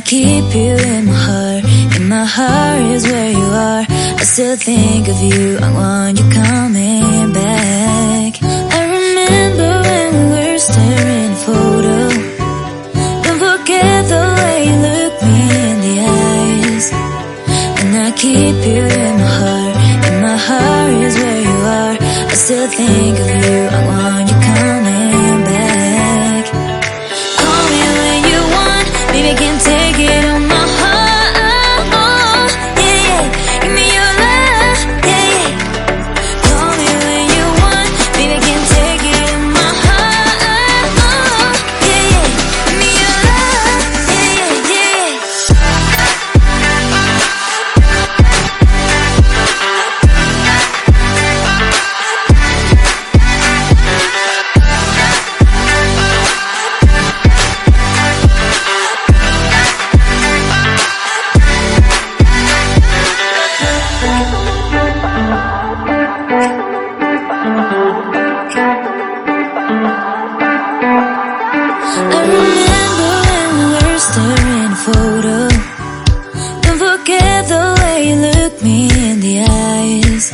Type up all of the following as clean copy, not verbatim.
keep you in my heart. In my heart is where you are. I still think of you. I want you coming back. I remember when we were staring at a photo. Don't forget the way you look me in the eyes. And I keep you in my heart. In my heart is where you are. I still think of you. I want you coming back. Call me when you want. Baby, I can't take it on my heart. Yeah, yeah. Give me your love. Yeah, yeah. Call me when you want. Baby, I can't take it on my heart. Yeah, yeah. Give me your love. Yeah, yeah, yeah. I remember when we were staring at a photo. Don't forget the way you look me in the eyes.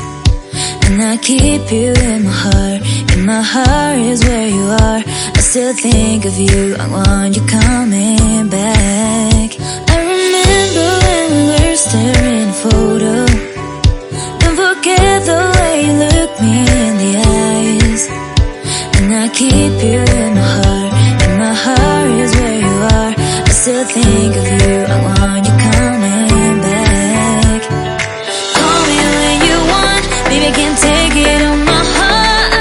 And I keep you in my heart. In my heart is where you are. I still think of you. I want you coming back. I remember when we were staring at a photo. Don't forget the way you look me in the eyes. And I keep you in my heart. In my heart is where you are. I still think of you. I want you coming back. Call me when you want. Baby, I can't take it on my heart.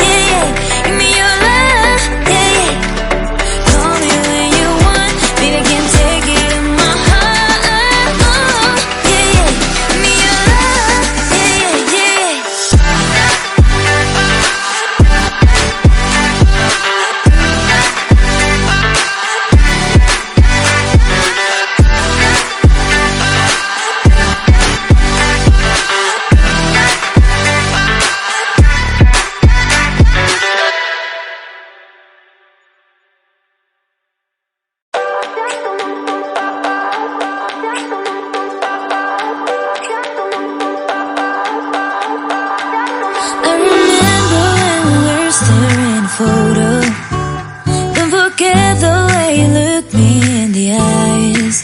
Yeah, yeah. Give me your love. Yeah, yeah. Call me when you want. Baby, I can't take it on my heart. Yeah, yeah. Give me your love. Yeah, yeah, yeah. I remember when we were staring at a photo. Don't forget the way you look me in the eyes.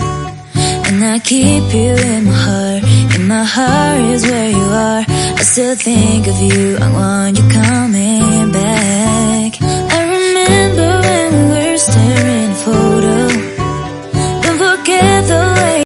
And I keep you in my heart. In my heart is where you are. I still think of you. I want you coming